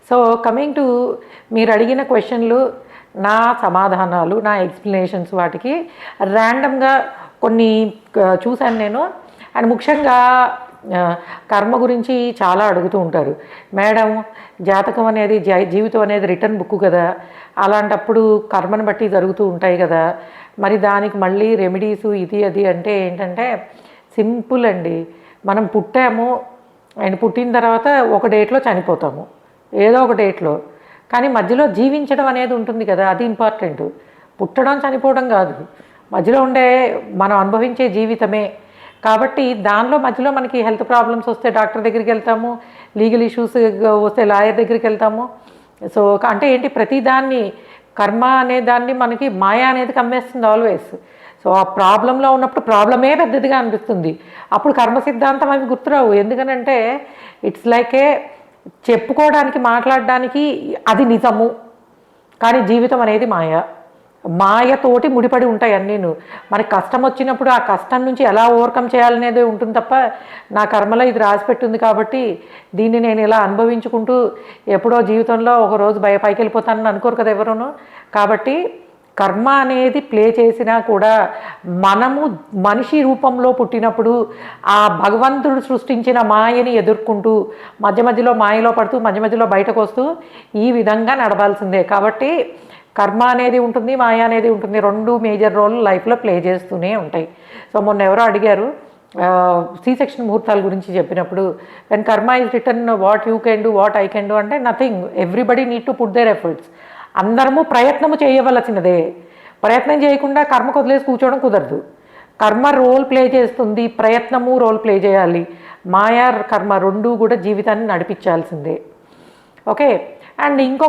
So coming to మీరు అడిగిన క్వశ్చన్లు, నా సమాధానాలు, నా ఎక్స్ప్లెనేషన్స్ వాటికి ర్యాండమ్గా కొన్ని చూశాను నేను. అండ్ ముఖ్యంగా కర్మ గురించి చాలా అడుగుతూ ఉంటారు. మేడం, జాతకం అనేది జీవితం అనేది రిటర్న్ బుక్ కదా, అలాంటప్పుడు కర్మను బట్టి జరుగుతూ ఉంటాయి కదా, మరి దానికి మళ్ళీ రెమెడీసు ఇది అది అంటే ఏంటంటే సింపుల్ అండి. మనం పుట్టాము అండ్ పుట్టిన తర్వాత ఒక డేట్లో చనిపోతాము, ఏదో ఒక డేట్లో. కానీ మధ్యలో జీవించడం అనేది ఉంటుంది కదా, అది ఇంపార్టెంట్. పుట్టడం చనిపోవడం కాదు, మధ్యలో ఉండే మనం అనుభవించే జీవితమే. కాబట్టి దానిలో మధ్యలో మనకి హెల్త్ ప్రాబ్లమ్స్ వస్తే డాక్టర్ దగ్గరికి వెళ్తాము, లీగల్ ఇష్యూస్ వస్తే లాయర్ దగ్గరికి వెళ్తాము. సో అంటే ఏంటి, ప్రతిదాన్ని కర్మ అనే దాన్ని మనకి మాయా అనేది కమ్మేస్తుంది ఆల్వేస్. సో ఆ ప్రాబ్లంలో ఉన్నప్పుడు ప్రాబ్లమే పెద్దదిగా అనిపిస్తుంది, అప్పుడు కర్మ సిద్ధాంతం అవి గుర్తురావు. ఎందుకనంటే ఇట్స్ లైక్ ఏ చెప్పుకోవడానికి, మాట్లాడడానికి అది నిజము, కానీ జీవితం అనేది మాయతోటి ముడిపడి ఉంటాయి అన్నీను. మనకి కష్టం వచ్చినప్పుడు ఆ కష్టం నుంచి ఎలా ఓవర్కమ్ చేయాలనేదే ఉంటుంది తప్ప, నా కర్మలో ఇది రాసిపెట్టింది కాబట్టి దీన్ని నేను ఇలా అనుభవించుకుంటూ ఎప్పుడో జీవితంలో ఒకరోజు పైకి వెళ్ళిపోతానని అనుకోరు కదా ఎవరును. కాబట్టి కర్మ అనేది ప్లే చేసినా కూడా మనము మనిషి రూపంలో పుట్టినప్పుడు ఆ భగవంతుడు సృష్టించిన మాయని ఎదుర్కొంటూ మధ్య మధ్యలో మాయలో పడుతూ మధ్య మధ్యలో బయటకు వస్తూ ఈ విధంగా నడవాల్సిందే. కాబట్టి కర్మ అనేది ఉంటుంది, మాయ అనేది ఉంటుంది, రెండు మేజర్ రోల్ లైఫ్లో ప్లే చేస్తూనే ఉంటాయి. సో మొన్న ఎవరో అడిగారు సి సెక్షన్ ముహూర్తాల గురించి చెప్పినప్పుడు, when karma is return what you can do, what I can do అంటే nothing, everybody need to put their efforts. అందరము ప్రయత్నము చేయవలసినదే. ప్రయత్నం చేయకుండా కర్మకు వదిలేసి కూర్చోవడం కుదరదు. కర్మ రోల్ ప్లే చేస్తుంది, ప్రయత్నము రోల్ ప్లే చేయాలి. మాయా కర్మ రెండూ కూడా జీవితాన్ని నడిపించాల్సిందే. ఓకే. అండ్ ఇంకో